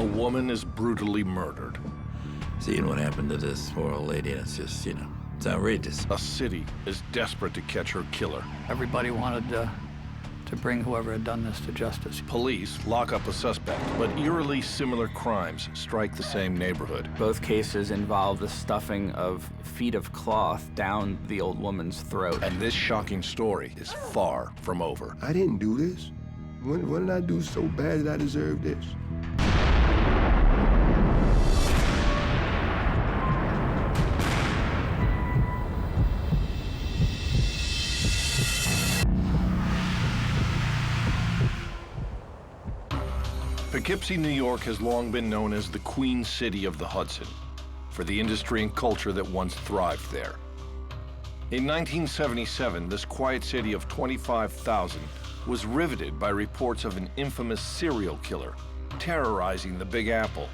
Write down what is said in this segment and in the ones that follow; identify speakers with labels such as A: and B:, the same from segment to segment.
A: woman is brutally murdered.
B: Seeing what happened to this poor old lady, it's just, it's outrageous.
A: A city is desperate to catch her killer.
C: Everybody wanted to bring whoever had done this to justice.
A: Police lock up a suspect, but eerily similar crimes strike the same neighborhood.
D: Both cases involve the stuffing of feet of cloth down the old woman's throat.
A: And this shocking story is far from over.
E: I didn't do this. When did I do so bad that I deserve this?
A: Poughkeepsie, New York has long been known as the Queen City of the Hudson for the industry and culture that once thrived there. In 1977, this quiet city of 25,000 was riveted by reports of an infamous serial killer terrorizing the Big Apple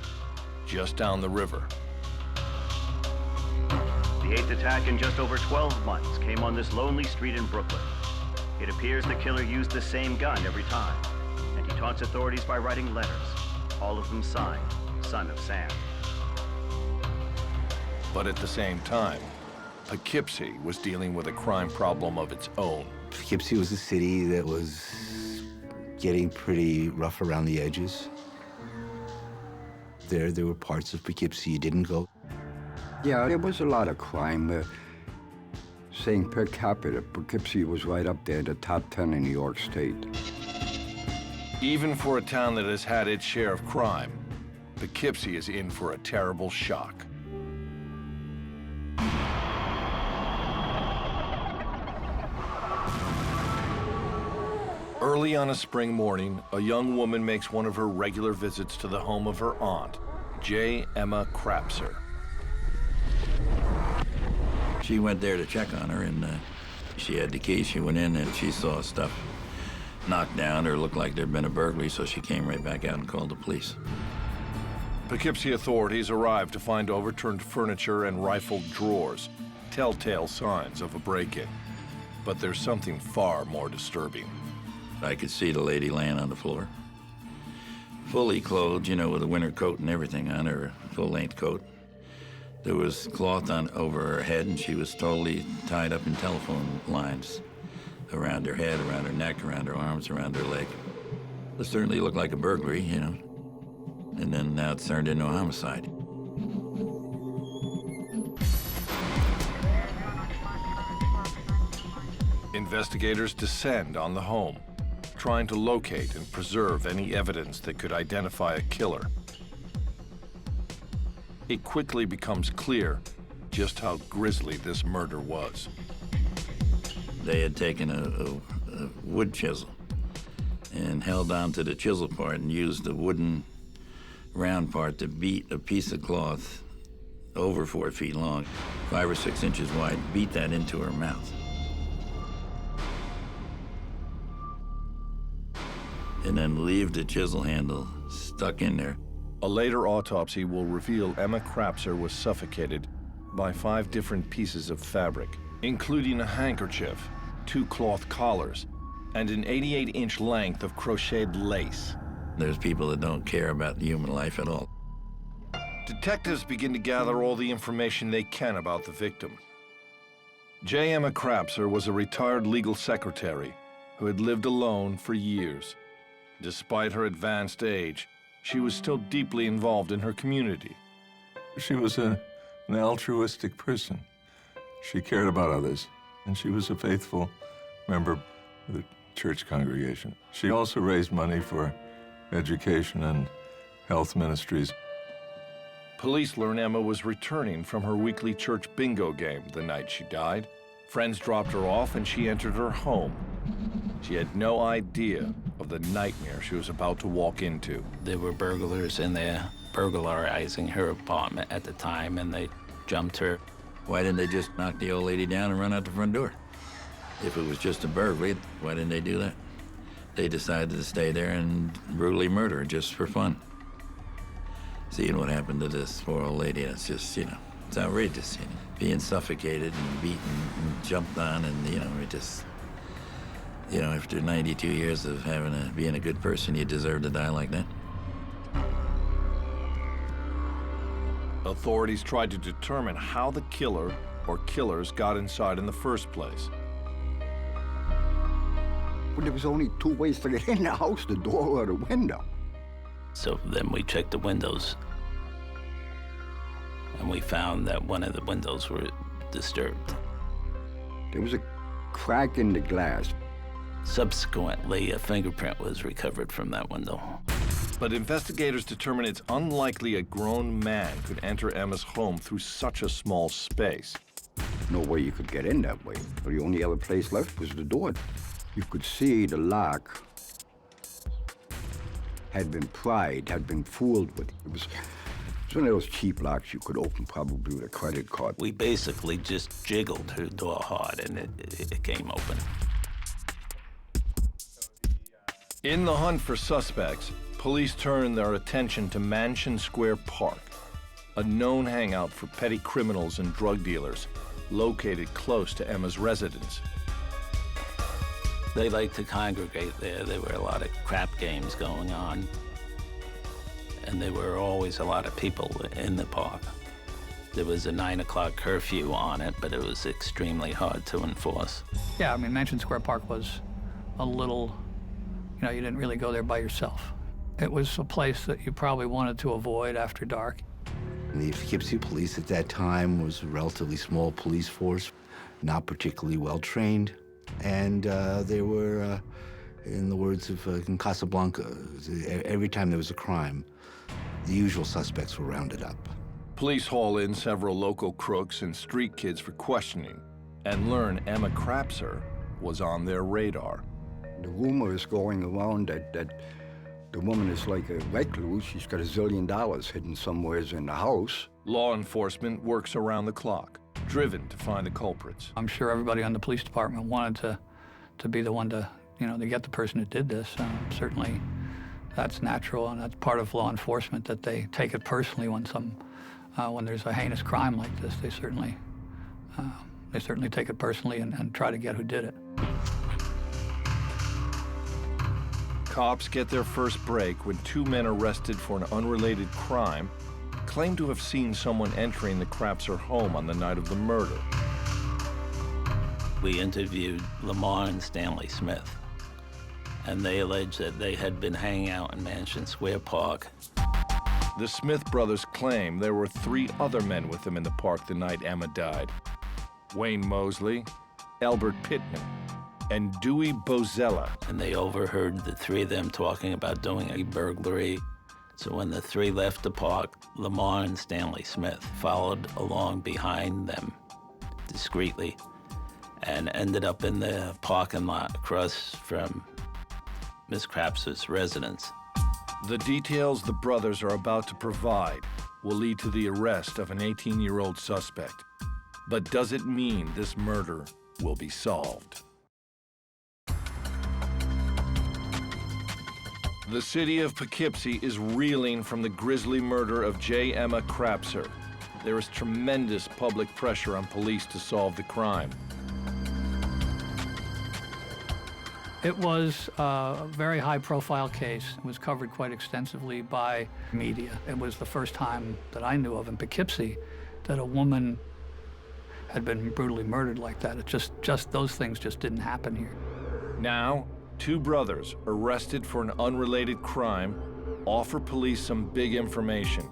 A: just down the river.
F: The eighth attack in just over 12 months came on this lonely street in Brooklyn. It appears the killer used the same gun every time, and he taunts authorities by writing letters, all of them signed, Son of Sam.
A: But at the same time, Poughkeepsie was dealing with a crime problem of its own.
G: Poughkeepsie was a city that was getting pretty rough around the edges. There were parts of Poughkeepsie you didn't go.
H: Yeah, there was a lot of crime. Saying per capita, Poughkeepsie was right up there, the top 10 in New York State.
A: Even for a town that has had its share of crime, Poughkeepsie is in for a terrible shock. Early on a spring morning, a young woman makes one of her regular visits to the home of her aunt, J. Emma Crapser.
B: She went there to check on her, and she had the key. She went in, and she saw stuff knocked down or looked like there'd been a burglary, so she came right back out and called the police.
A: Poughkeepsie authorities arrived to find overturned furniture and rifled drawers, telltale signs of a break-in. But there's something far more disturbing.
B: I could see the lady laying on the floor, fully clothed, with a winter coat and everything on her, full-length coat. There was cloth on over her head, and she was totally tied up in telephone lines around her head, around her neck, around her arms, around her leg. It certainly looked like a burglary, and then now it's turned into a homicide.
A: Investigators descend on the home, trying to locate and preserve any evidence that could identify a killer. It quickly becomes clear just how grisly this murder was.
B: They had taken a wood chisel and held on to the chisel part and used the wooden round part to beat a piece of cloth over 4 feet long, 5 or 6 inches wide, beat that into her mouth. And then leave the chisel handle stuck in there.
A: A later autopsy will reveal Emma Crapser was suffocated by 5 different pieces of fabric, including a handkerchief, 2 cloth collars, and an 88-inch length of crocheted lace.
B: There's people that don't care about human life at all.
A: Detectives begin to gather all the information they can about the victim. J. Emma Crapser was a retired legal secretary who had lived alone for years. Despite her advanced age, she was still deeply involved in her community.
I: She was an altruistic person. She cared about others, and she was a faithful member of the church congregation. She also raised money for education and health ministries.
A: Police learn Emma was returning from her weekly church bingo game the night she died. Friends dropped her off, and she entered her home. She had no idea of the nightmare she was about to walk into.
D: There were burglars in there burglarizing her apartment at the time, and they jumped her.
B: Why didn't they just knock the old lady down and run out the front door? If it was just a burglary, why didn't they do that? They decided to stay there and brutally murder her just for fun. Seeing what happened to this poor old lady, it's just, it's outrageous, being suffocated and beaten and jumped on, and, it just, after 92 years of being a good person, you deserve to die like that.
A: Authorities tried to determine how the killer or killers got inside in the first place.
H: But there was only two ways to get in the house, the door or the window.
D: So then we checked the windows, and we found that one of the windows were disturbed.
H: There was a crack in the glass.
D: Subsequently, a fingerprint was recovered from that window.
A: But investigators determined it's unlikely a grown man could enter Emma's home through such a small space.
H: No way you could get in that way. The only other place left was the door. You could see the lock had been pried, had been fooled with. It was one of those cheap locks you could open probably with a credit card.
D: We basically just jiggled her door hard, and it came open.
A: In the hunt for suspects, police turned their attention to Mansion Square Park, a known hangout for petty criminals and drug dealers, located close to Emma's residence.
D: They liked to congregate there. There were a lot of crap games going on, and there were always a lot of people in the park. There was a 9 o'clock curfew on it, but it was extremely hard to enforce.
C: Yeah, I mean, Mansion Square Park was a little, you know, you didn't really go there by yourself. It was a place that you probably wanted to avoid after dark.
G: The Poughkeepsie police at that time was a relatively small police force, not particularly well trained, and they were, in the words of in Casablanca, every time there was a crime, the usual suspects were rounded up.
A: Police haul in several local crooks and street kids for questioning and learn Emma Crapser was on their radar.
H: The rumor is going around that the woman is like a recluse. She's got $1 zillion hidden somewheres in the house.
A: Law enforcement works around the clock, driven to find the culprits.
C: I'm sure everybody on the police department wanted to be the one to, you know, to get the person who did this. Certainly, that's natural, and that's part of law enforcement, that they take it personally when there's a heinous crime like this. They certainly take it personally and try to get who did it.
A: Cops get their first break when two men arrested for an unrelated crime claim to have seen someone entering the Crapser home on the night of the murder.
D: We interviewed Lamar and Stanley Smith, and they alleged that they had been hanging out in Mansion Square Park.
A: The Smith brothers claim there were 3 other men with them in the park the night Emma died: Wayne Mosley, Albert Pittman, and Dewey Bozella.
D: And they overheard the 3 of them talking about doing a burglary. So when the 3 left the park, Lamar and Stanley Smith followed along behind them discreetly and ended up in the parking lot across from Miss Crapser's residence.
A: The details the brothers are about to provide will lead to the arrest of an 18-year-old suspect. But does it mean this murder will be solved? The city of Poughkeepsie is reeling from the grisly murder of J. Emma Crapser. There is tremendous public pressure on police to solve the crime.
C: It was a very high-profile case. It was covered quite extensively by media. It was the first time that I knew of in Poughkeepsie that a woman had been brutally murdered like that. It just those things just didn't happen here.
A: Now, 2 brothers arrested for an unrelated crime offer police some big information.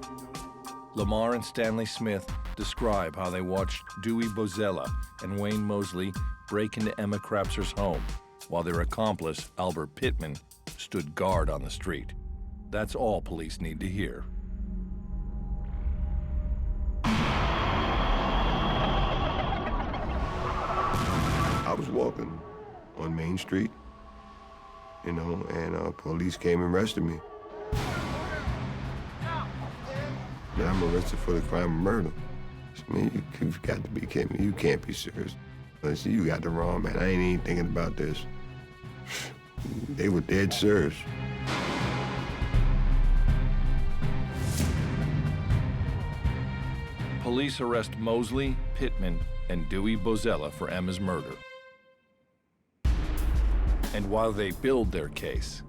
A: Lamar and Stanley Smith describe how they watched Dewey Bozella and Wayne Mosley break into Emma Crapser's home, while their accomplice, Albert Pittman, stood guard on the street. That's all police need to hear.
E: I was walking on Main Street, you know, and police came and arrested me. And I'm arrested for the crime of murder. I mean, you've got to be kidding me. You can't be serious. I said, you got the wrong man. I ain't even thinking about this. They were dead serious.
A: Police arrest Mosley, Pittman, and Dewey Bozella for Emma's murder. And while they build their case,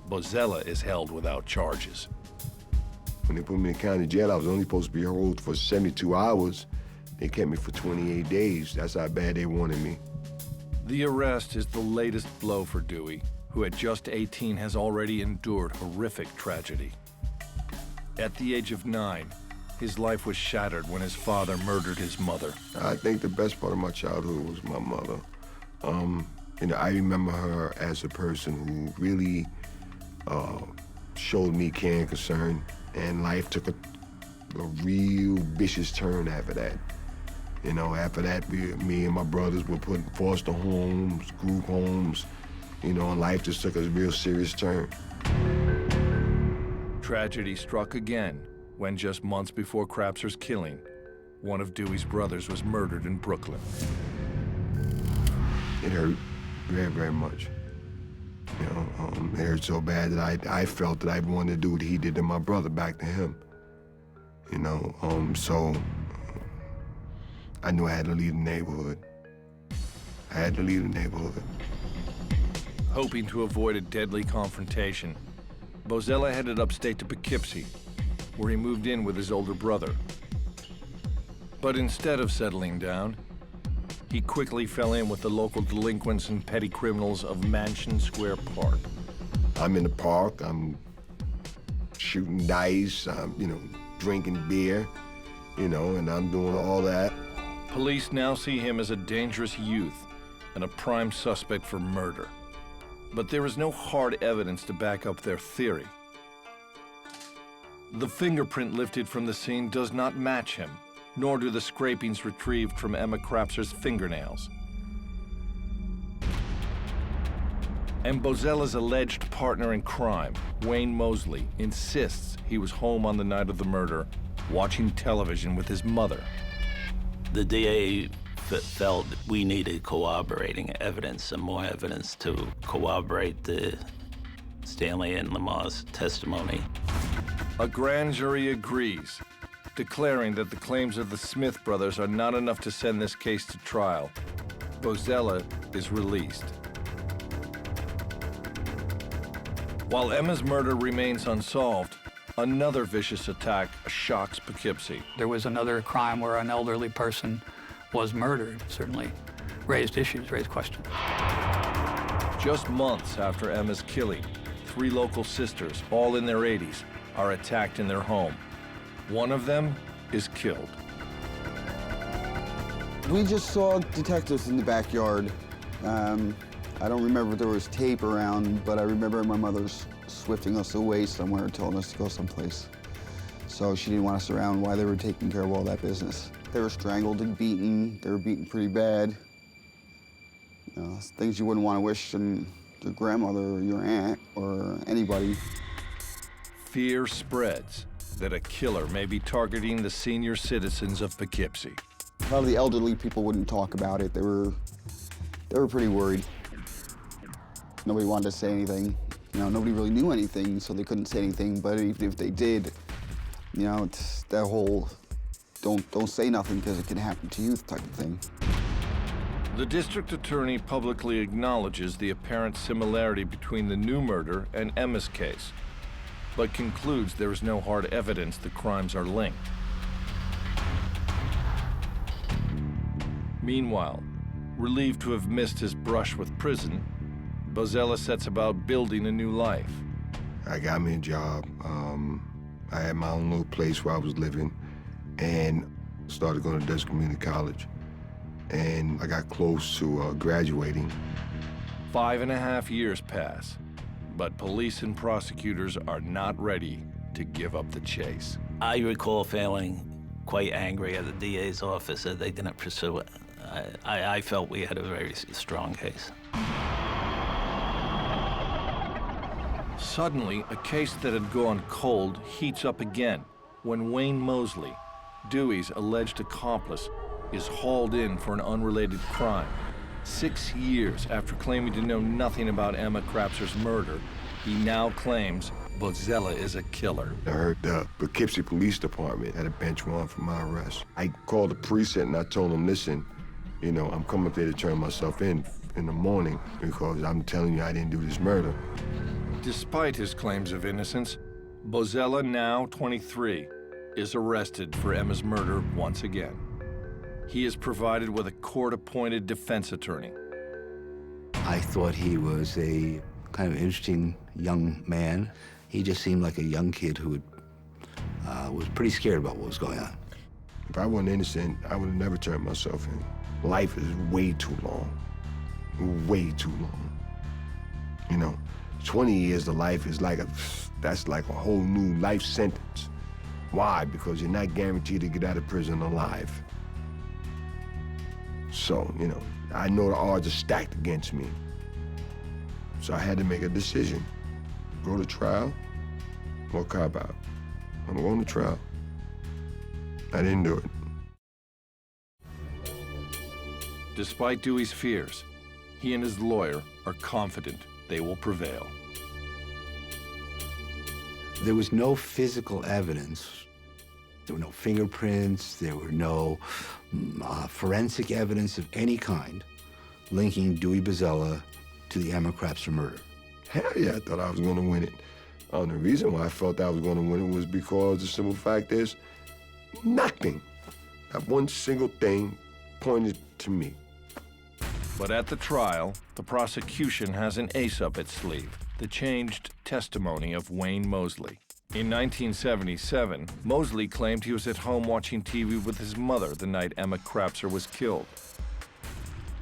A: Bozella is held without charges.
E: When they put me in the county jail, I was only supposed to be held for 72 hours. They kept me for 28 days. That's how bad they wanted me.
A: The arrest is the latest blow for Dewey, who at just 18 has already endured horrific tragedy. At the age of 9, his life was shattered when his father murdered his mother.
E: I think the best part of my childhood was my mother. I remember her as a person who really showed me care and concern, and life took a real vicious turn after that. After that, me and my brothers were put in foster homes, group homes, and life just took a real serious turn.
A: Tragedy struck again when, just months before Crapser's killing, one of Dewey's brothers was murdered in Brooklyn.
E: It hurt very, very much. It hurt so bad that I felt that I wanted to do what he did to my brother back to him. So I knew I had to leave the neighborhood. I had to leave the neighborhood.
A: Hoping to avoid a deadly confrontation, Bozella headed upstate to Poughkeepsie, where he moved in with his older brother. But instead of settling down, he quickly fell in with the local delinquents and petty criminals of Mansion Square Park.
E: I'm in the park, I'm shooting dice, I'm, drinking beer, and I'm doing all that.
A: Police now see him as a dangerous youth and a prime suspect for murder. But there is no hard evidence to back up their theory. The fingerprint lifted from the scene does not match him, nor do the scrapings retrieved from Emma Crapser's fingernails. And Bozella's alleged partner in crime, Wayne Mosley, insists he was home on the night of the murder, watching television with his mother.
D: The DA felt we needed corroborating evidence, some more evidence to corroborate the Stanley and Lamar's testimony.
A: A grand jury agrees, declaring that the claims of the Smith brothers are not enough to send this case to trial. Bozella is released. While Emma's murder remains unsolved, another vicious attack shocks Poughkeepsie.
C: There was another crime where an elderly person was murdered. Certainly raised issues, raised questions.
A: Just months after Emma's killing, 3 local sisters, all in their 80s, are attacked in their home. One of them is killed.
J: We just saw detectives in the backyard. I don't remember if there was tape around, but I remember my mother's swifting us away somewhere, telling us to go someplace. So she didn't want us around while they were taking care of all that business. They were strangled and beaten. They were beaten pretty bad. Things you wouldn't want to wish on your grandmother or your aunt or anybody.
A: Fear spreads that a killer may be targeting the senior citizens of Poughkeepsie.
J: A lot of the elderly people wouldn't talk about it. They were pretty worried. Nobody wanted to say anything. Nobody really knew anything, so they couldn't say anything. But even if they did, it's that whole don't say nothing because it can happen to you type of thing.
A: The district attorney publicly acknowledges the apparent similarity between the new murder and Emma's case, but concludes there is no hard evidence the crimes are linked. Meanwhile, relieved to have missed his brush with prison, Bozella sets about building a new life.
E: I got me a job. I had my own little place where I was living and started going to Desert Community College. And I got close to graduating.
A: 5.5 years pass, but police and prosecutors are not ready to give up the chase.
D: I recall feeling quite angry at the DA's office that they didn't pursue it. I felt we had a very strong case.
A: Suddenly, a case that had gone cold heats up again when Wayne Mosley, Dewey's alleged accomplice, is hauled in for an unrelated crime. 6 years after claiming to know nothing about Emma Crapser's murder, he now claims Bozella is a killer.
E: I heard the Poughkeepsie Police Department had a bench warrant for my arrest. I called the precinct and I told them, listen, I'm coming up there to turn myself in the morning because I'm telling you I didn't do this murder.
A: Despite his claims of innocence, Bozella, now 23, is arrested for Emma's murder once again. He is provided with a court-appointed defense attorney.
G: I thought he was a kind of interesting young man. He just seemed like a young kid who was pretty scared about what was going on.
E: If I wasn't innocent, I would have never turned myself in. Life is way too long. Way too long. You know, 20 years to life is that's like a whole new life sentence. Why? Because you're not guaranteed to get out of prison alive. So, you know, I know the odds are stacked against me. So I had to make a decision. Go to trial or cop out. I'm going to trial. I didn't do it.
A: Despite Dewey's fears, he and his lawyer are confident they will prevail.
G: There was no physical evidence. There were no fingerprints. There were no forensic evidence of any kind linking Dewey Bozella to the Emma Crapser murder.
E: Hell yeah, I thought I was going to win it. The reason why I felt I was going to win it was because the simple fact is, nothing, not one single thing pointed to me.
A: But at the trial, the prosecution has an ace up its sleeve, the changed testimony of Wayne Mosley. In 1977, Mosley claimed he was at home watching TV with his mother the night Emma Crapser was killed.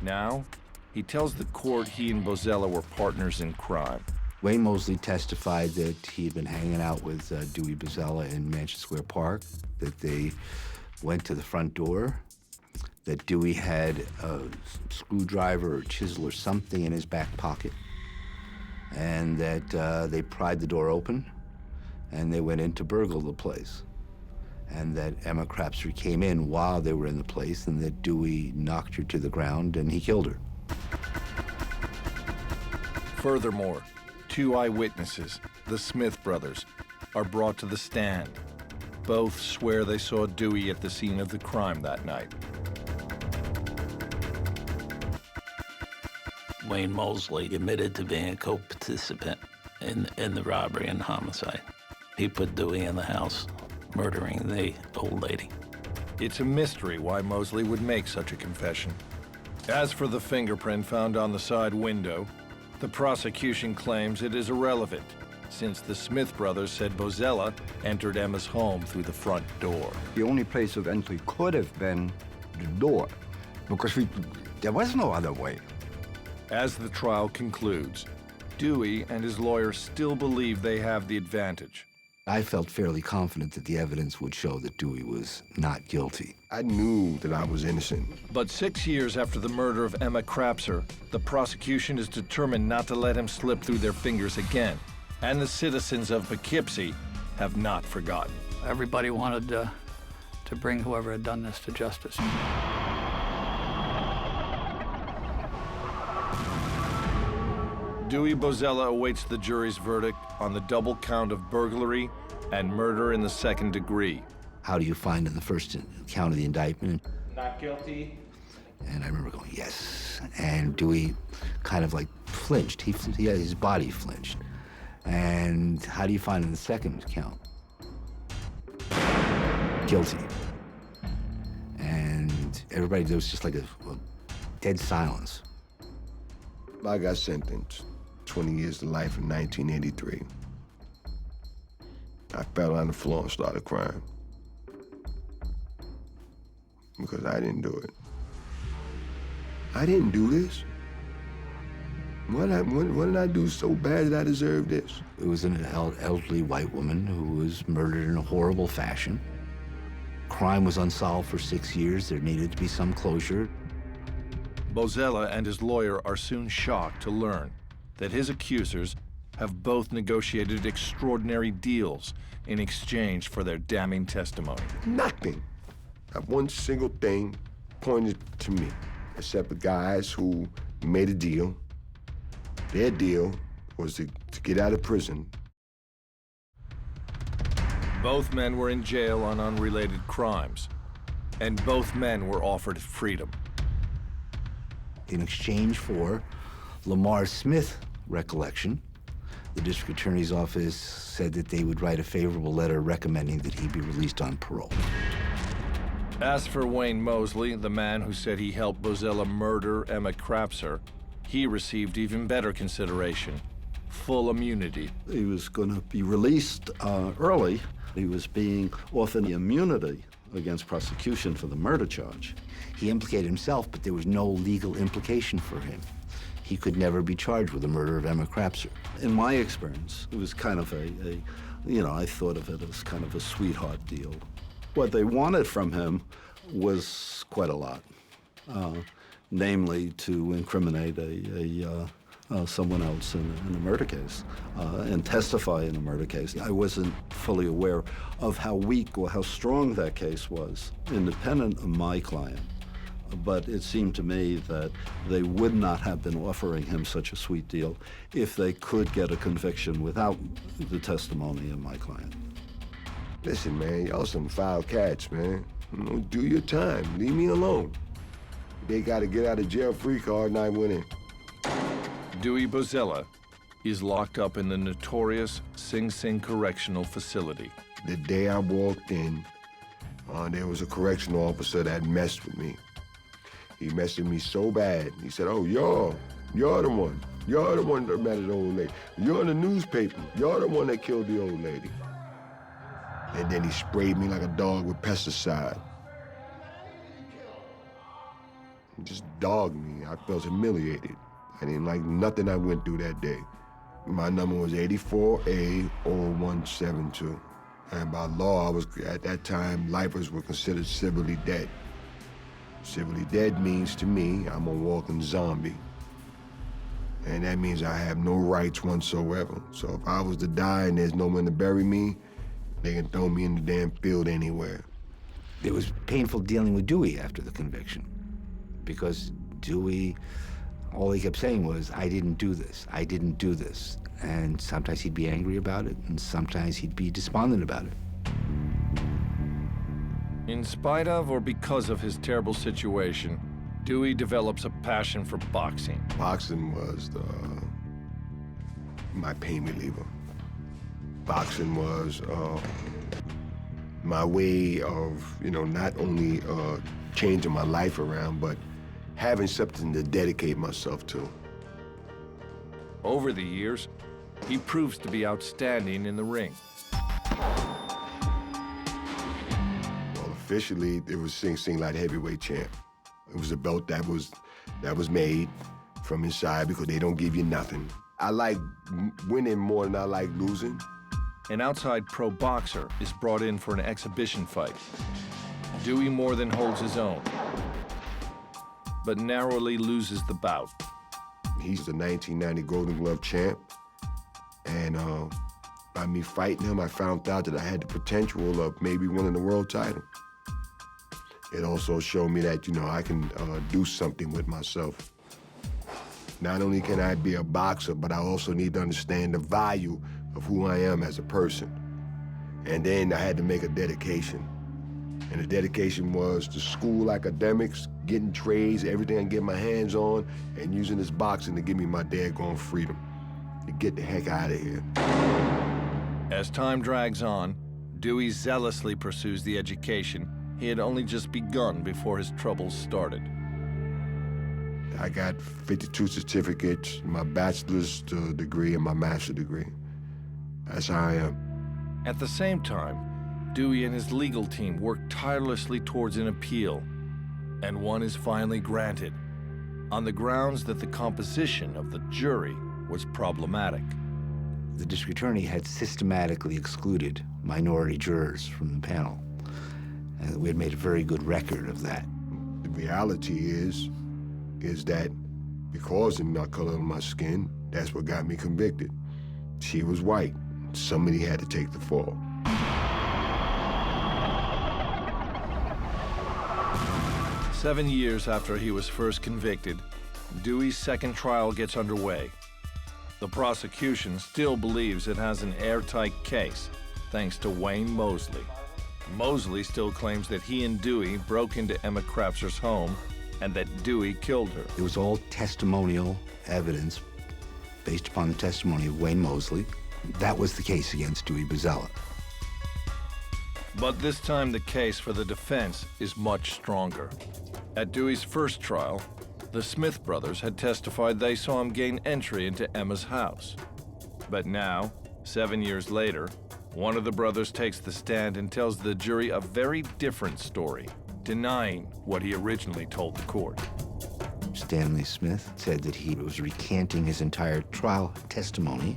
A: Now, he tells the court he and Bozella were partners in crime.
G: Wayne Mosley testified that he had been hanging out with Dewey Bozella in Mansion Square Park, that they went to the front door, that Dewey had a screwdriver or chisel or something in his back pocket, and that they pried the door open and they went in to burgle the place, and that Emma Crapser came in while they were in the place, and that Dewey knocked her to the ground and he killed her.
A: Furthermore, 2 eyewitnesses, the Smith brothers, are brought to the stand. Both swear they saw Dewey at the scene of the crime that night.
D: Wayne Mosley admitted to being a co-participant in the robbery and homicide. He put Dewey in the house, murdering the old lady.
A: It's a mystery why Mosley would make such a confession. As for the fingerprint found on the side window, the prosecution claims it is irrelevant, since the Smith brothers said Bozella entered Emma's home through the front door.
H: The only place of entry could have been the door, because there was no other way.
A: As the trial concludes, Dewey and his lawyer still believe they have the advantage.
G: I felt fairly confident that the evidence would show that Dewey was not guilty.
E: I knew that I was innocent.
A: But 6 years after the murder of Emma Crapser, the prosecution is determined not to let him slip through their fingers again. And the citizens of Poughkeepsie have not forgotten.
C: Everybody wanted to bring whoever had done this to justice.
A: Dewey Bozella awaits the jury's verdict on the double count of burglary and murder in the second degree.
G: How do you find in the first count of the indictment?
K: Not guilty.
G: And I remember going, yes. And Dewey kind of like flinched. His body flinched. And how do you find in the second count? Guilty. And everybody, there was just like a dead silence.
E: I got sentenced 20 years to life in 1983. I fell on the floor and started crying. Because I didn't do it. I didn't do this. What did I do so bad that I deserved this?
G: It was an elderly white woman who was murdered in a horrible fashion. Crime was unsolved for 6 years. There needed to be some closure.
A: Bozella and his lawyer are soon shocked to learn that his accusers have both negotiated extraordinary deals in exchange for their damning testimony.
E: Nothing. Not one single thing pointed to me, except the guys who made a deal. Their deal was to get out of prison.
A: Both men were in jail on unrelated crimes, and both men were offered freedom.
G: In exchange for Lamar Smith recollection, The district attorney's office said that they would write a favorable letter recommending that he be released on parole.
A: As for Wayne Mosley, the man who said he helped Bozella murder Emma Crapser, he received even better consideration: full immunity.
K: He was going to be released early. He was being offered immunity against prosecution for the murder charge.
G: He implicated himself, but there was no legal implication for him. He could never be charged with the murder of Emma Crapser.
K: In my experience, it was kind of I thought of it as kind of a sweetheart deal. What they wanted from him was quite a lot, namely to incriminate someone else in a murder case and testify in a murder case. I wasn't fully aware of how weak or how strong that case was, independent of my client. But it seemed to me that they would not have been offering him such a sweet deal if they could get a conviction without the testimony of my client.
E: Listen, man, y'all some foul cats, man. Do your time. Leave me alone. They got to get out of jail free card and I went in.
A: Dewey Bozella is locked up in the notorious Sing Sing Correctional Facility.
E: The day I walked in, there was a correctional officer that messed with me. He messed with me so bad. He said, "Oh, you're the one. You're the one that murdered the old lady. You're in the newspaper. You're the one that killed the old lady." And then he sprayed me like a dog with pesticide. He just dogged me. I felt humiliated. I didn't like nothing I went through that day. My number was 84A0172. And by law, at that time, lifers were considered civilly dead. Civilly dead means to me, I'm a walking zombie. And that means I have no rights whatsoever. So if I was to die and there's no one to bury me, they can throw me in the damn field anywhere.
G: It was painful dealing with Dewey after the conviction, because Dewey, all he kept saying was, "I didn't do this, I didn't do this." And sometimes he'd be angry about it, and sometimes he'd be despondent about it.
A: In spite of or because of his terrible situation, Dewey develops a passion for boxing.
E: Boxing was my pain reliever. Boxing was my way of, not only changing my life around, but having something to dedicate myself to.
A: Over the years, he proves to be outstanding in the ring.
E: Officially, it was Sing Sing Light Heavyweight Champ. It was a belt that was made from inside because they don't give you nothing. I like winning more than I like losing.
A: An outside pro boxer is brought in for an exhibition fight. Dewey more than holds his own, but narrowly loses the bout.
E: He's the 1990 Golden Glove champ, and by me fighting him, I found out that I had the potential of maybe winning the world title. It also showed me that, I can do something with myself. Not only can I be a boxer, but I also need to understand the value of who I am as a person. And then I had to make a dedication. And the dedication was to school academics, getting trades, everything I can get my hands on, and using this boxing to give me my daggone freedom, to get the heck out of here.
A: As time drags on, Dewey zealously pursues the education he had only just begun before his troubles started.
E: I got 52 certificates, my bachelor's degree and my master's degree. That's how I am.
A: At the same time, Dewey and his legal team work tirelessly towards an appeal, and one is finally granted, on the grounds that the composition of the jury was problematic.
G: The district attorney had systematically excluded minority jurors from the panel, and we had made a very good record of that.
E: The reality is that because of my color of my skin, that's what got me convicted. She was white. Somebody had to take the fall.
A: Seven years after he was first convicted, Dewey's second trial gets underway. The prosecution still believes it has an airtight case, thanks to Wayne Mosley. Mosley still claims that he and Dewey broke into Emma Crapser's home and that Dewey killed her.
G: It was all testimonial evidence based upon the testimony of Wayne Mosley. That was the case against Dewey Bozella.
A: But this time the case for the defense is much stronger. At Dewey's first trial, the Smith brothers had testified they saw him gain entry into Emma's house. But now, 7 years later, one of the brothers takes the stand and tells the jury a very different story, denying what he originally told the court.
G: Stanley Smith said that he was recanting his entire trial testimony,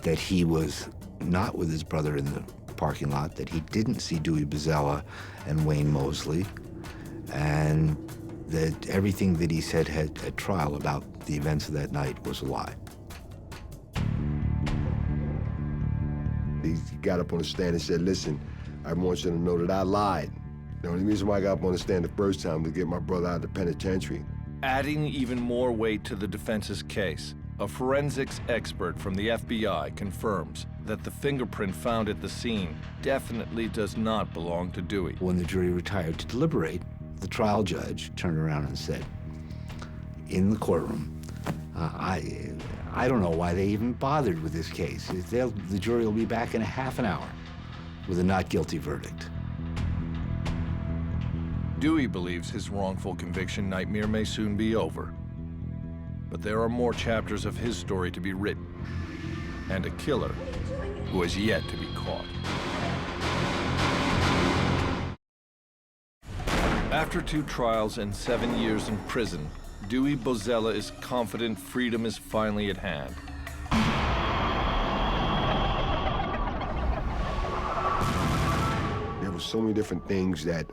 G: that he was not with his brother in the parking lot, that he didn't see Dewey Bozella and Wayne Mosley, and that everything that he said at trial about the events of that night was a lie.
E: He got up on the stand and said, listen, I want you to know that I lied. The only reason why I got up on the stand the first time was to get my brother out of the penitentiary.
A: Adding even more weight to the defense's case, a forensics expert from the FBI confirms that the fingerprint found at the scene definitely does not belong to Dewey.
G: When the jury retired to deliberate, the trial judge turned around and said, in the courtroom, I don't know why they even bothered with this case. The jury will be back in a half an hour with a not guilty verdict.
A: Dewey believes his wrongful conviction nightmare may soon be over. But there are more chapters of his story to be written, and a killer who has yet to be caught. After 2 trials and 7 years in prison, Dewey Bozella is confident freedom is finally at hand.
E: There were so many different things that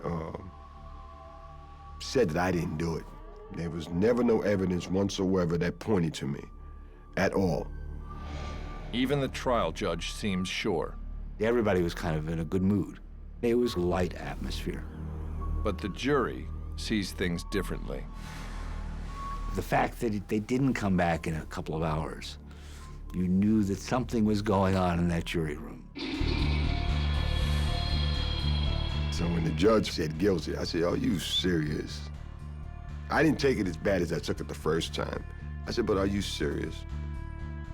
E: said that I didn't do it. There was never no evidence whatsoever that pointed to me, at all.
A: Even the trial judge seems sure.
G: Everybody was kind of in a good mood. It was a light atmosphere.
A: But the jury sees things differently.
G: The fact that they didn't come back in a couple of hours, you knew that something was going on in that jury room.
E: So when the judge said guilty, I said, are you serious? I didn't take it as bad as I took it the first time. I said, but are you serious?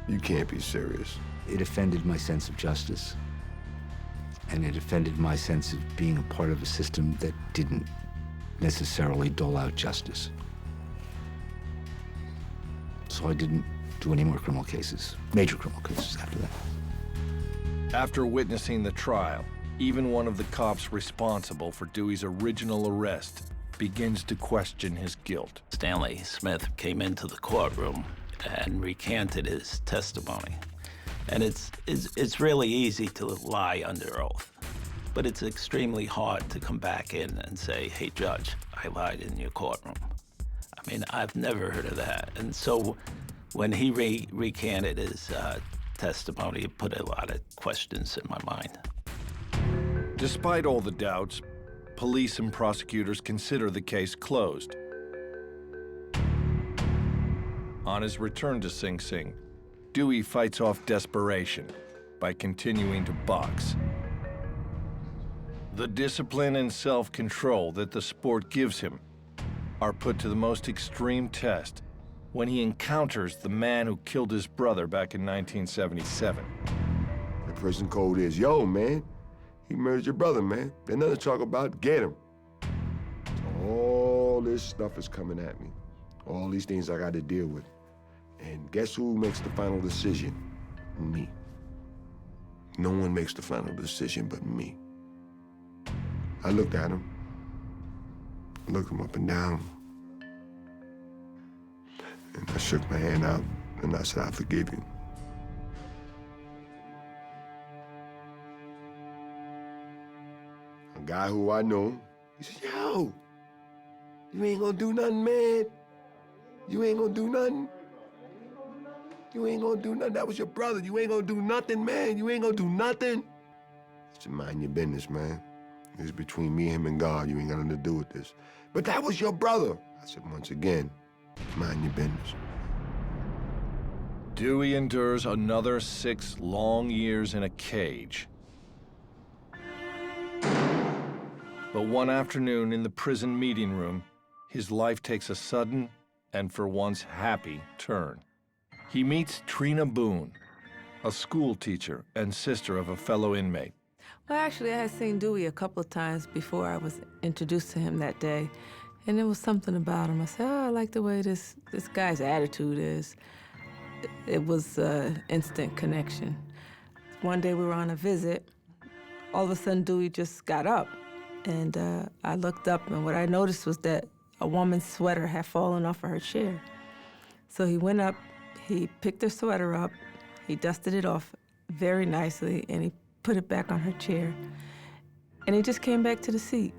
E: You can't be serious.
G: It offended my sense of justice, and it offended my sense of being a part of a system that didn't necessarily dole out justice. So I didn't do any more criminal cases, major criminal cases after that.
A: After witnessing the trial, even one of the cops responsible for Dewey's original arrest begins to question his guilt.
D: Stanley Smith came into the courtroom and recanted his testimony. And it's really easy to lie under oath, but it's extremely hard to come back in and say, hey, Judge, I lied in your courtroom. I mean, I've never heard of that. And so when he recanted his testimony, it put a lot of questions in my mind.
A: Despite all the doubts, police and prosecutors consider the case closed. On his return to Sing Sing, Dewey fights off desperation by continuing to box. The discipline and self-control that the sport gives him are put to the most extreme test when he encounters the man who killed his brother back in 1977.
E: The prison code is, yo, man, he murdered your brother, man. There's nothing to talk about, get him. All this stuff is coming at me. All these things I got to deal with. And guess who makes the final decision? Me. No one makes the final decision but me. I looked at him. Looked him up and down. And I shook my hand out and I said, I forgive you. A guy who I know, he said, yo, you ain't gonna do nothing, man. You ain't gonna do nothing. You ain't gonna do nothing. That was your brother. You ain't gonna do nothing, man. You ain't gonna do nothing. I said, mind your business, man. It's between me, him, and God. You ain't got nothing to do with this. But that was your brother. I said, once again, mind your business.
A: Dewey endures another 6 long years in a cage. But one afternoon in the prison meeting room, his life takes a sudden and for once happy turn. He meets Trina Boone, a school teacher and sister of a fellow inmate.
L: Well, actually, I had seen Dewey a couple of times before I was introduced to him that day, and there was something about him. I said, oh, I like the way this guy's attitude is. It was an instant connection. One day we were on a visit. All of a sudden, Dewey just got up, and I looked up, and what I noticed was that a woman's sweater had fallen off of her chair. So he went up, he picked her sweater up, he dusted it off very nicely, and he put it back on her chair. And he just came back to the seat.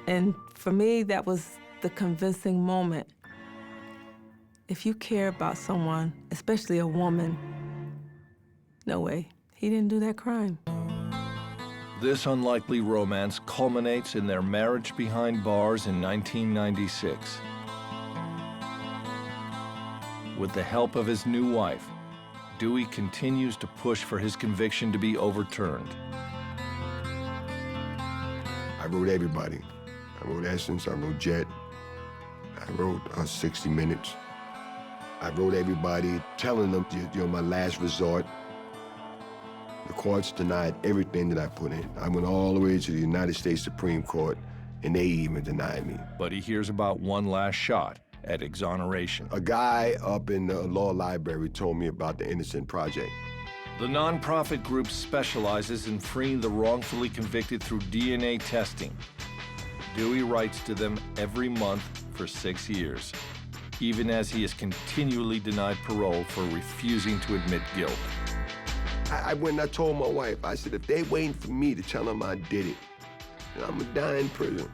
L: And for me, that was the convincing moment. If you care about someone, especially a woman, no way, he didn't do that crime.
A: This unlikely romance culminates in their marriage behind bars in 1996. With the help of his new wife, Dewey continues to push for his conviction to be overturned.
E: I wrote everybody. I wrote Essence, I wrote Jet, I wrote 60 Minutes. I wrote everybody, telling them, you're my last resort. The courts denied everything that I put in. I went all the way to the United States Supreme Court, and they even denied me.
A: But he hears about one last shot at Exoneration.
E: A guy up in the law library told me about the Innocent Project.
A: The nonprofit group specializes in freeing the wrongfully convicted through DNA testing. Dewey writes to them every month for 6 years, even as he is continually denied parole for refusing to admit guilt.
E: I went and I told my wife, I said, if they waiting for me to tell them I did it, then I'm gonna die in prison.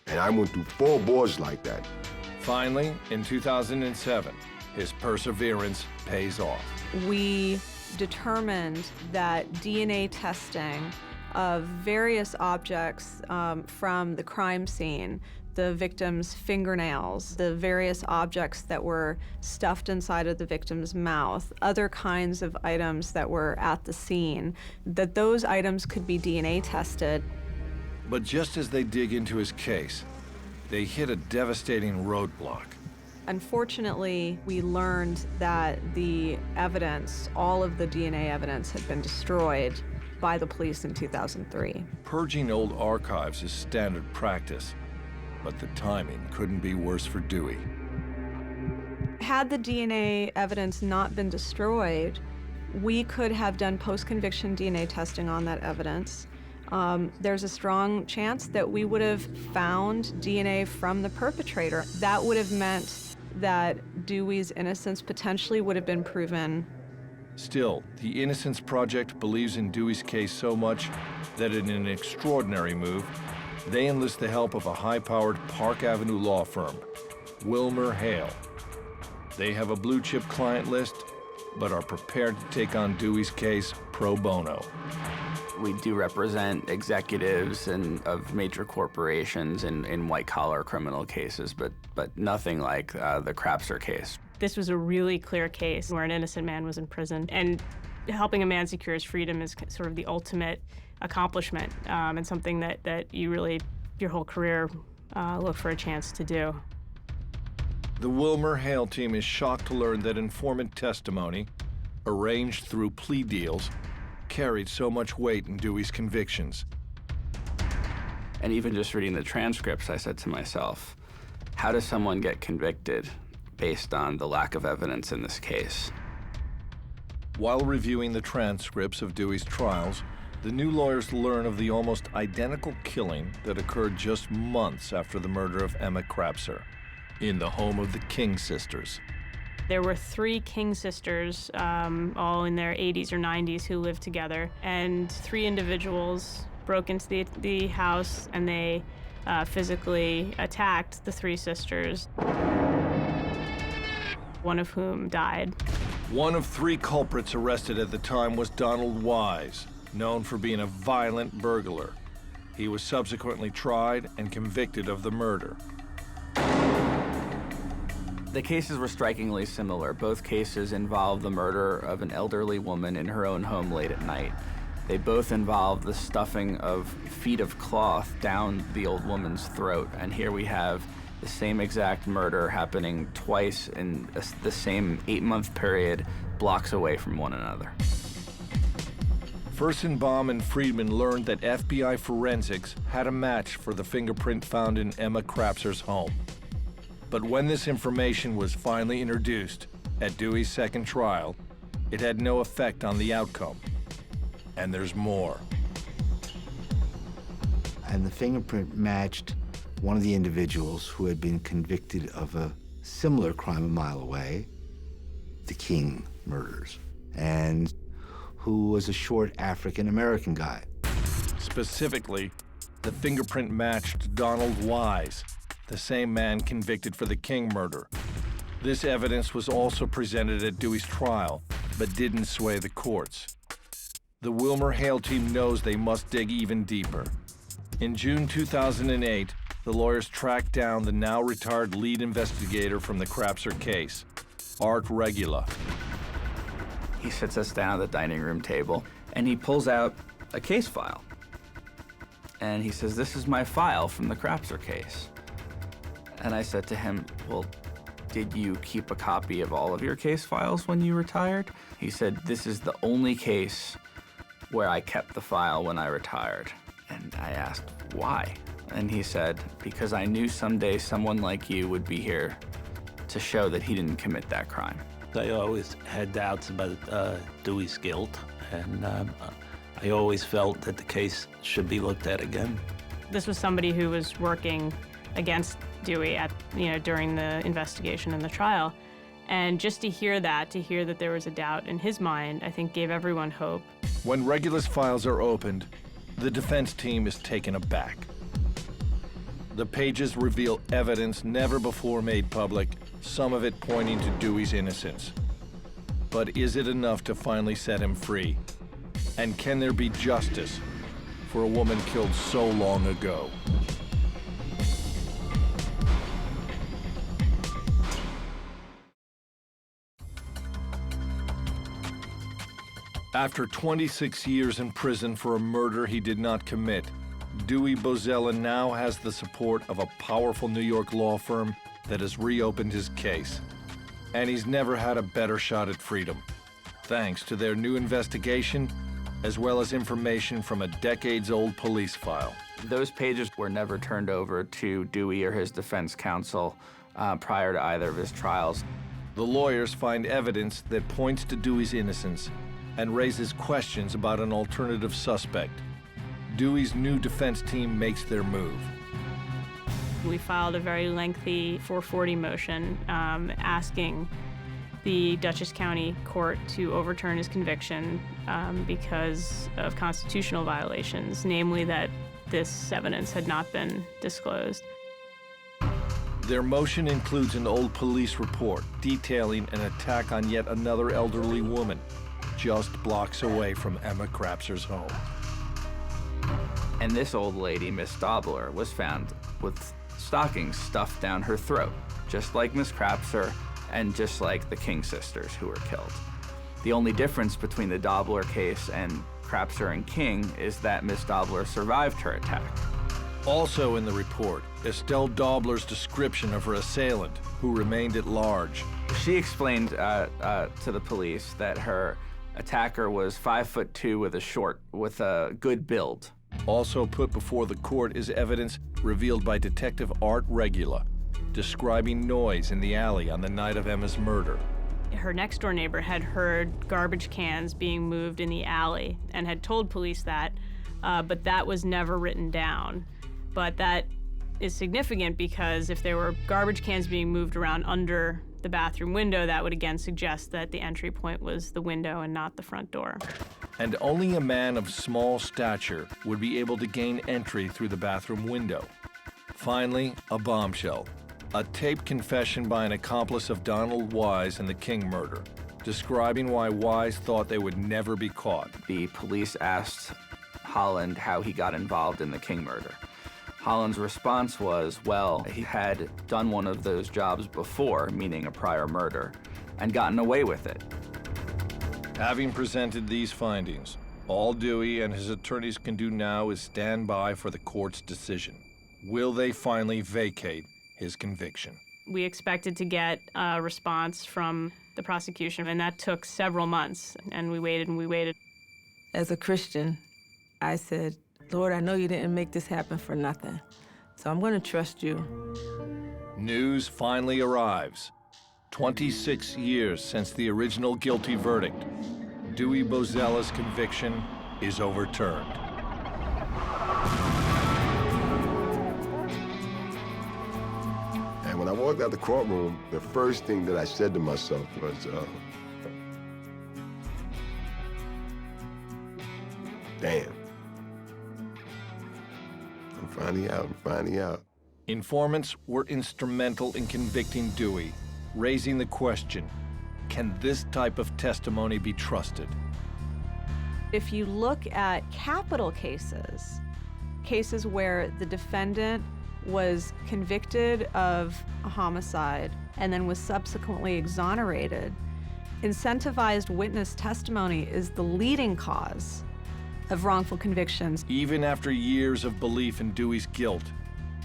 E: And I went through 4 boards like that.
A: Finally, in 2007, his perseverance pays off.
M: We determined that DNA testing of various objects from the crime scene, the victim's fingernails, the various objects that were stuffed inside of the victim's mouth, other kinds of items that were at the scene, that those items could be DNA tested.
A: But just as they dig into his case, they hit a devastating roadblock.
M: Unfortunately, we learned that the evidence, all of the DNA evidence, had been destroyed by the police in 2003.
A: Purging old archives is standard practice, but the timing couldn't be worse for Dewey.
M: Had the DNA evidence not been destroyed, we could have done post-conviction DNA testing on that evidence. There's a strong chance that we would have found DNA from the perpetrator. That would have meant that Dewey's innocence potentially would have been proven.
A: Still, the Innocence Project believes in Dewey's case so much that in an extraordinary move, they enlist the help of a high-powered Park Avenue law firm, Wilmer Hale. They have a blue-chip client list, but are prepared to take on Dewey's case pro bono.
N: We do represent executives of major corporations in white-collar criminal cases, but nothing like the Crapser case.
O: This was a really clear case where an innocent man was in prison, and helping a man secure his freedom is sort of the ultimate accomplishment, and something that you really, your whole career, look for a chance to do.
A: The Wilmer Hale team is shocked to learn that informant testimony, arranged through plea deals, carried so much weight in Dewey's convictions.
N: And even just reading the transcripts, I said to myself, how does someone get convicted based on the lack of evidence in this case?
A: While reviewing the transcripts of Dewey's trials, the new lawyers learn of the almost identical killing that occurred just months after the murder of Emma Crapser in the home of the King sisters.
O: There were 3 King sisters, all in their 80s or 90s, who lived together, and 3 individuals broke into the house, and they physically attacked the 3 sisters, one of whom died.
A: One of 3 culprits arrested at the time was Donald Wise, known for being a violent burglar. He was subsequently tried and convicted of the murder.
N: The cases were strikingly similar. Both cases involved the murder of an elderly woman in her own home late at night. They both involved the stuffing of feet of cloth down the old woman's throat. And here we have The same exact murder happening twice in the same 8-month period, blocks away from one another.
A: Furstenbaum and Friedman learned that FBI forensics had a match for the fingerprint found in Emma Krapser's home. But when this information was finally introduced at Dewey's second trial, it had no effect on the outcome. And there's more.
G: And the fingerprint matched one of the individuals who had been convicted of a similar crime a mile away, the King murders, and who was a short African-American guy.
A: Specifically, the fingerprint matched Donald Wise, the same man convicted for the King murder. This evidence was also presented at Dewey's trial, but didn't sway the courts. The Wilmer Hale team knows they must dig even deeper. In June 2008, the lawyers tracked down the now retired lead investigator from the Krapser case, Art Regula.
N: He sits us down at the dining room table, and he pulls out a case file. And he says, "This is my file from the Krapser case." And I said to him, "Well, did you keep a copy of all of your case files when you retired?" He said, "This is the only case where I kept the file when I retired." And I asked, "Why?" And he said, "Because I knew someday someone like you would be here to show that he didn't commit that crime."
D: I always had doubts about Dewey's guilt, and I always felt that the case should be looked at again.
O: This was somebody who was working against Dewey during the investigation and the trial. And just to hear that there was a doubt in his mind, I think gave everyone hope.
A: When Regula's files are opened, the defense team is taken aback. The pages reveal evidence never before made public, some of it pointing to Dewey's innocence. But is it enough to finally set him free? And can there be justice for a woman killed so long ago? After 26 years in prison for a murder he did not commit, Dewey Bozella now has the support of a powerful New York law firm that has reopened his case. And he's never had a better shot at freedom, thanks to their new investigation, as well as information from a decades-old police file.
N: Those pages were never turned over to Dewey or his defense counsel prior to either of his trials.
A: The lawyers find evidence that points to Dewey's innocence and raises questions about an alternative suspect. Dewey's new defense team makes their move.
O: We filed a very lengthy 440 motion asking the Dutchess County Court to overturn his conviction because of constitutional violations, namely that this evidence had not been disclosed.
A: Their motion includes an old police report detailing an attack on yet another elderly woman just blocks away from Emma Krapser's home.
N: And this old lady, Miss Dobler, was found with stockings stuffed down her throat, just like Miss Krapser and just like the King sisters who were killed. The only difference between the Dobler case and Krapser and King is that Miss Dobler survived her attack.
A: Also in the report, Estelle Dobler's description of her assailant, who remained at large.
N: She explained to the police that her attacker was 5'2" with a good build.
A: Also put before the court is evidence revealed by Detective Art Regula, describing noise in the alley on the night of Emma's murder.
O: Her next-door neighbor had heard garbage cans being moved in the alley and had told police that, but that was never written down. But that is significant because if there were garbage cans being moved around under the bathroom window, that would again suggest that the entry point was the window and not the front door.
A: And only a man of small stature would be able to gain entry through the bathroom window. Finally, a bombshell. A taped confession by an accomplice of Donald Wise in the King murder, describing why Wise thought they would never be caught.
N: The police asked Holland how he got involved in the King murder. Holland's response was, well, he had done one of those jobs before, meaning a prior murder, and gotten away with it.
A: Having presented these findings, all Dewey and his attorneys can do now is stand by for the court's decision. Will they finally vacate his conviction.
O: We expected to get a response from the prosecution, and that took several months, and we waited and we waited.
L: As a Christian, I said, Lord, I know you didn't make this happen for nothing, so I'm going to trust you.
A: News finally arrives. 26 years since the original guilty verdict, Dewey Bozella's conviction is overturned.
E: And when I walked out the courtroom, the first thing that I said to myself was, damn. I'm finally out.
A: Informants were instrumental in convicting Dewey, raising the question, can this type of testimony be trusted?
M: If you look at capital cases, cases where the defendant was convicted of a homicide and then was subsequently exonerated, incentivized witness testimony is the leading cause of wrongful convictions.
A: Even after years of belief in Dewey's guilt,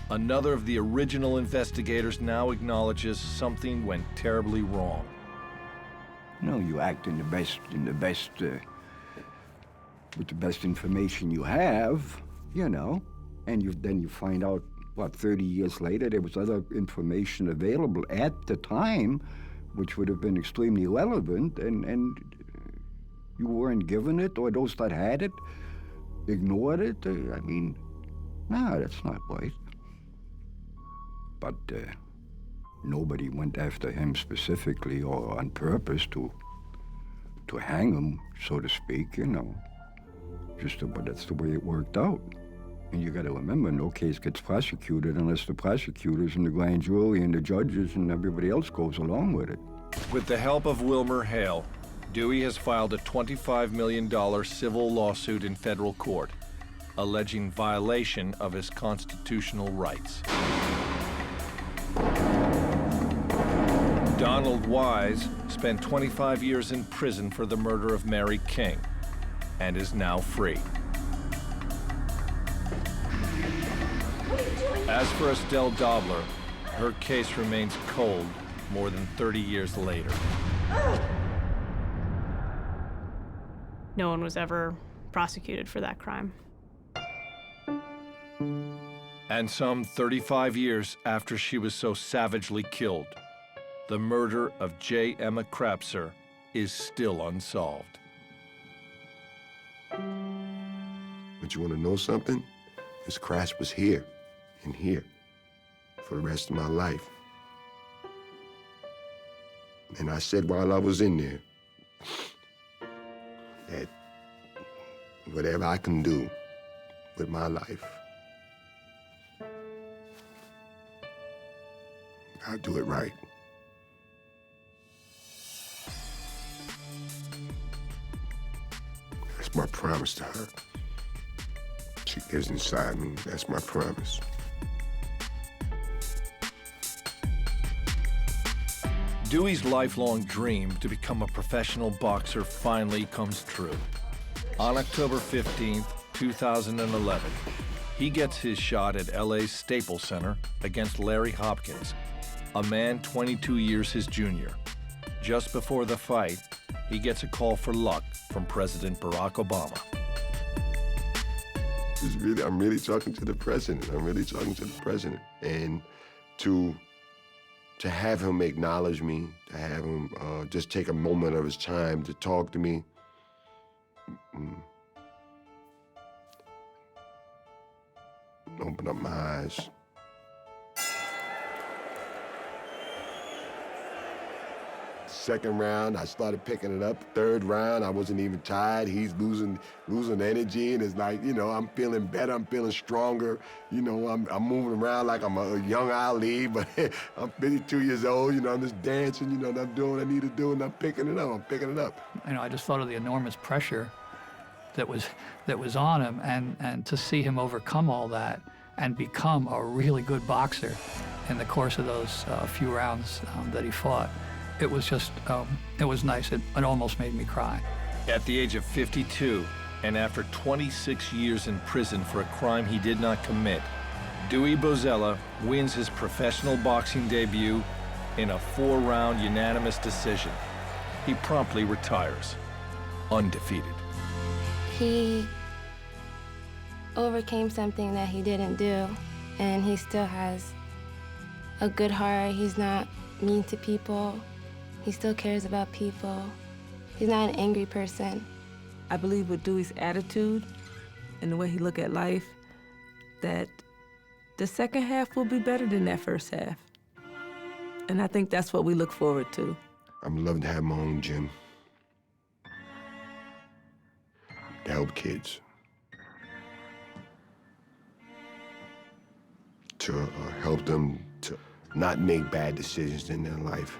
A: another of the original investigators now acknowledges something went terribly wrong.
H: You know, you act in the best, with the best information you have, you know, and then you find out, what, 30 years later, there was other information available at the time, which would have been extremely relevant, and you weren't given it, or those that had it ignored it. I mean, no, that's not right. But nobody went after him specifically or on purpose to hang him, so to speak, you know. But that's the way it worked out. And you got to remember, no case gets prosecuted unless the prosecutors and the grand jury and the judges and everybody else goes along with it.
A: With the help of Wilmer Hale, Dewey has filed a $25 million civil lawsuit in federal court, alleging violation of his constitutional rights. Donald Wise spent 25 years in prison for the murder of Mary King and is now free. As for Estelle Dobler, her case remains cold more than 30 years later.
O: No one was ever prosecuted for that crime.
A: And some 35 years after she was so savagely killed, the murder of J. Emma Krapser is still unsolved.
E: But you want to know something? This crash was here and here for the rest of my life. And I said while I was in there that whatever I can do with my life, I'll do it right. That's my promise to her. She lives inside me. That's my promise.
A: Dewey's lifelong dream to become a professional boxer finally comes true. On October 15th, 2011, he gets his shot at LA's Staples Center against Larry Hopkins, a man 22 years his junior. Just before the fight, he gets a call for luck from President Barack Obama.
E: I'm really talking to the president. And to have him acknowledge me, to have him just take a moment of his time to talk to me, open up my eyes. Second round, I started picking it up. Third round, I wasn't even tired. He's losing energy, and it's like, you know, I'm feeling better. I'm feeling stronger. You know, I'm moving around like I'm a young Ali, but I'm 52 years old. You know, I'm just dancing. You know, and I'm doing what I need to do, and I'm picking it up.
C: You know, I just thought of the enormous pressure that was on him, and to see him overcome all that and become a really good boxer in the course of those few rounds that he fought. It was just, it was nice. It almost made me cry.
A: At the age of 52, and after 26 years in prison for a crime he did not commit, Dewey Bozella wins his professional boxing debut in a 4-round unanimous decision. He promptly retires, undefeated.
P: He overcame something that he didn't do, and he still has a good heart. He's not mean to people. He still cares about people. He's not an angry person.
L: I believe with Dewey's attitude and the way he look at life, that the second half will be better than that first half. And I think that's what we look forward to.
E: I'm loving to have my own gym to help kids, to help them to not make bad decisions in their life,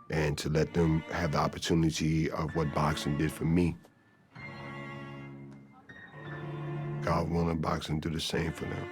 E: and to let them have the opportunity of what boxing did for me. God willing, boxing do the same for them.